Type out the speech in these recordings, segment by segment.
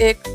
1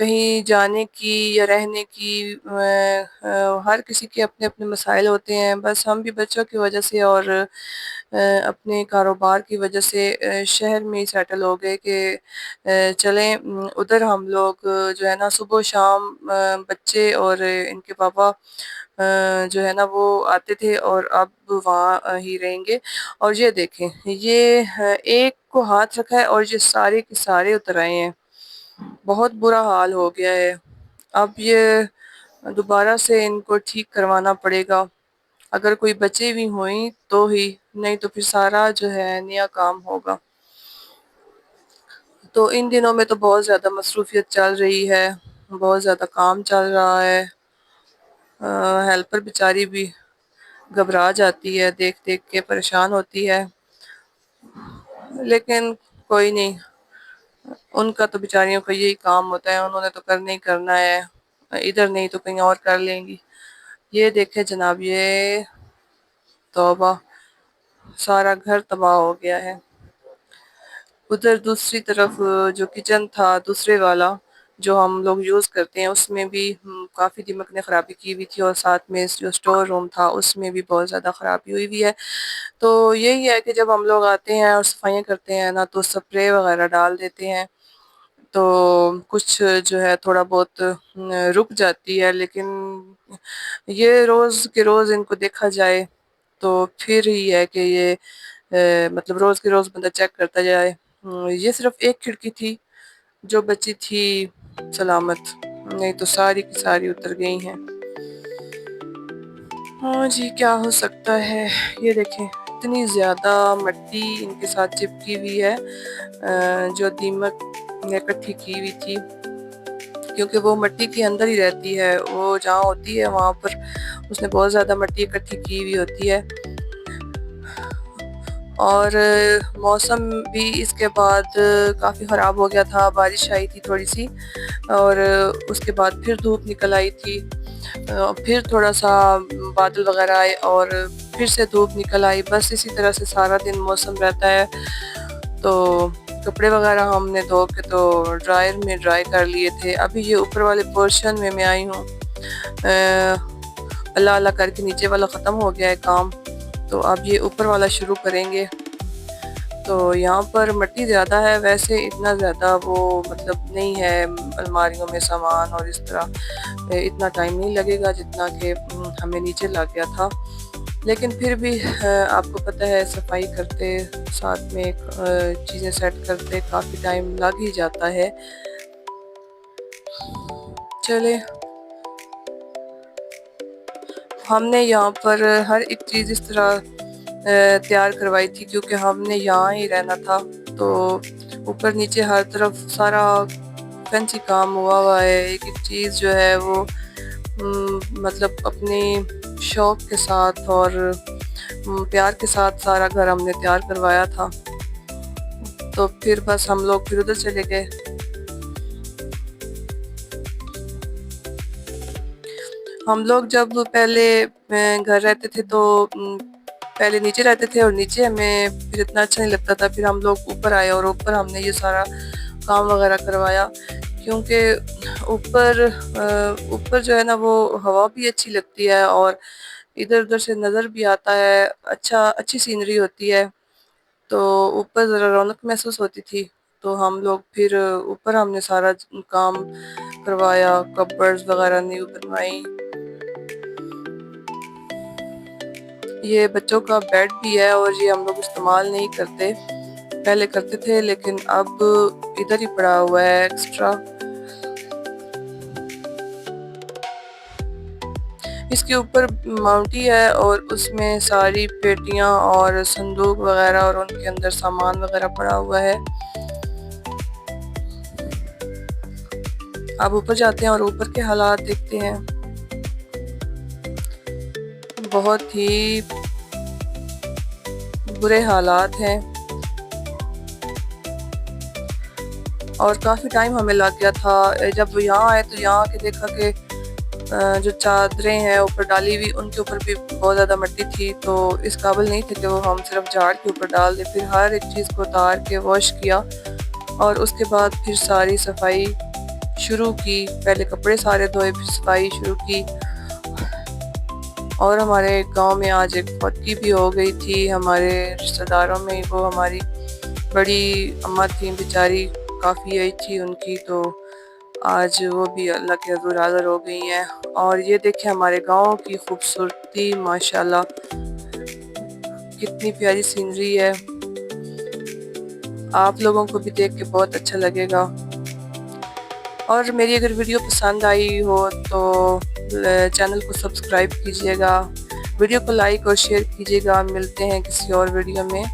کہیں جانے کی یا رہنے کی ہر کسی کے اپنے اپنے مسائل ہوتے ہیں، بس ہم بھی بچوں کی وجہ سے اور اپنے کاروبار کی وجہ سے شہر میں ہی سیٹل ہو گئے کہ چلیں ادھر ہم لوگ جو ہے نا صبح و شام بچے اور ان کے پاپا جو ہے نا وہ آتے تھے اور اب وہاں ہی رہیں گے۔ اور یہ دیکھیں، یہ ایک کو ہاتھ رکھا ہے اور یہ سارے کے سارے اتر آئے ہیں، بہت برا حال ہو گیا ہے۔ اب یہ دوبارہ سے ان کو ٹھیک کروانا پڑے گا، اگر کوئی بچے بھی ہوئیں تو ہی، نہیں تو پھر سارا جو ہے نیا کام ہوگا۔ تو ان دنوں میں تو بہت زیادہ مصروفیت چل رہی ہے، بہت زیادہ کام چل رہا ہے، ہیلپر بیچاری بھی گھبرا جاتی ہے، دیکھ دیکھ کے پریشان ہوتی ہے، لیکن کوئی نہیں، ان کا تو بیچاریوں کا یہی کام ہوتا ہے، انہوں نے تو کرنا ہی کرنا ہے، ادھر نہیں تو کہیں اور کر لیں گی۔ یہ دیکھیں جناب، یہ توبہ، سارا گھر تباہ ہو گیا ہے۔ ادھر دوسری طرف جو کچن تھا دوسرے والا جو ہم لوگ یوز کرتے ہیں، اس میں بھی کافی دیمک نے خرابی کی ہوئی تھی، اور ساتھ میں جو اسٹور روم تھا اس میں بھی بہت زیادہ خرابی ہوئی ہوئی ہے۔ تو یہی ہے کہ جب ہم لوگ آتے ہیں اور صفائیاں کرتے ہیں نا تو سپرے وغیرہ ڈال دیتے ہیں، تو کچھ جو ہے تھوڑا بہت رک جاتی ہے، لیکن یہ روز کے روز ان کو دیکھا جائے تو پھر ہی ہے کہ یہ مطلب روز کے روز بندہ چیک کرتا جائے۔ یہ صرف ایک کھڑکی تھی جو بچی تھی سلامت، نہیں تو ساری کی ساری اتر گئی ہیں۔ ہاں جی، کیا ہو سکتا ہے۔ یہ دیکھیں اتنی زیادہ مٹی ان کے ساتھ چپکی ہوئی ہے جو دیمک نے اکٹھی کی ہوئی تھی، کیونکہ وہ مٹی کے اندر ہی رہتی ہے، وہ جہاں ہوتی ہے وہاں پر اس نے بہت زیادہ مٹی اکٹھی کی ہوئی ہوتی ہے۔ اور موسم بھی اس کے بعد کافی خراب ہو گیا تھا، بارش آئی تھی تھوڑی سی، اور اس کے بعد پھر دھوپ نکل آئی تھی، پھر تھوڑا سا بادل وغیرہ آئے اور پھر سے دھوپ نکل آئی، بس اسی طرح سے سارا دن موسم رہتا ہے۔ تو کپڑے وغیرہ ہم نے دھو کے تو ڈرائر میں ڈرائی کر لیے تھے، ابھی یہ اوپر والے پورشن میں آئی ہوں، اللہ اللہ کر کے نیچے والا ختم ہو گیا ہے کام، تو اب یہ اوپر والا شروع کریں گے۔ تو یہاں پر مٹی زیادہ ہے، ویسے اتنا زیادہ وہ مطلب نہیں ہے الماریوں میں سامان، اور اس طرح اتنا ٹائم نہیں لگے گا جتنا کہ ہمیں نیچے لگ گیا تھا، لیکن پھر بھی آپ کو پتہ ہے صفائی کرتے ساتھ میں چیزیں سیٹ کرتے کافی ٹائم لگ ہی جاتا ہے۔ چلے، ہم نے یہاں پر ہر ایک چیز اس طرح تیار کروائی تھی کیونکہ ہم نے یہاں ہی رہنا تھا، تو اوپر نیچے ہر طرف سارا فینسی کام ہوا ہے، ایک ایک چیز جو ہے وہ مطلب اپنی شوق کے ساتھ اور پیار کے ساتھ سارا گھر ہم نے تیار کروایا تھا۔ تو پھر بس ہم لوگ پھر ادھر چلے گئے۔ ہم لوگ جب پہلے گھر رہتے تھے تو پہلے نیچے رہتے تھے، اور نیچے ہمیں پھر اتنا اچھا نہیں لگتا تھا، پھر ہم لوگ اوپر آئے اور اوپر ہم نے یہ سارا کام وغیرہ کروایا، کیونکہ اوپر جو ہے نا وہ ہوا بھی اچھی لگتی ہے اور ادھر ادھر سے نظر بھی آتا ہے، اچھی سینری ہوتی ہے، تو اوپر ذرا رونق محسوس ہوتی تھی، تو ہم لوگ پھر اوپر ہم نے سارا کام کروایا، کپبرڈز وغیرہ نیو بنوائی۔ یہ بچوں کا بیڈ بھی ہے اور یہ ہم لوگ استعمال نہیں کرتے، پہلے کرتے تھے لیکن اب ادھر ہی پڑا ہوا ہے ایکسٹرا۔ اس کے اوپر ماؤنٹی ہے اور اس میں ساری پیٹیاں اور صندوق وغیرہ اور ان کے اندر سامان وغیرہ پڑا ہوا ہے۔ اب اوپر جاتے ہیں اور اوپر کے حالات دیکھتے ہیں، بہت ہی برے حالات ہیں، اور کافی ٹائم ہمیں لگ گیا تھا۔ جب یہاں آئے تو یہاں کے دیکھا کہ جو چادریں ہیں اوپر ڈالی ہوئی ان کے اوپر بھی بہت زیادہ مٹی تھی، تو اس قابل نہیں تھے کہ وہ ہم صرف جھاڑ کے اوپر ڈال دیں، پھر ہر ایک چیز کو اتار کے واش کیا اور اس کے بعد پھر ساری صفائی شروع کی، پہلے کپڑے سارے دھوئے پھر صفائی شروع کی۔ اور ہمارے گاؤں میں آج ایک فوتگی بھی ہو گئی تھی ہمارے رشتہ داروں میں، وہ ہماری بڑی اماں تھیں بیچاری، کافی ایج تھی ان کی، تو آج وہ بھی اللہ کے حضور حاضر ہو گئی ہیں۔ اور یہ دیکھیں ہمارے گاؤں کی خوبصورتی، ماشاءاللہ کتنی پیاری سینری ہے، آپ لوگوں کو بھی دیکھ کے بہت اچھا لگے گا۔ اور میری اگر ویڈیو پسند آئی ہو تو چینل کو سبسکرائب کیجیے گا، ویڈیو کو لائک اور شیئر کیجیے گا۔ ملتے ہیں کسی اور ویڈیو میں،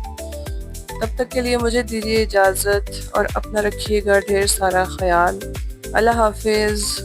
تب تک کے لیے مجھے دیجیے اجازت اور اپنا رکھیے گا ڈھیر سارا خیال۔ اللہ حافظ۔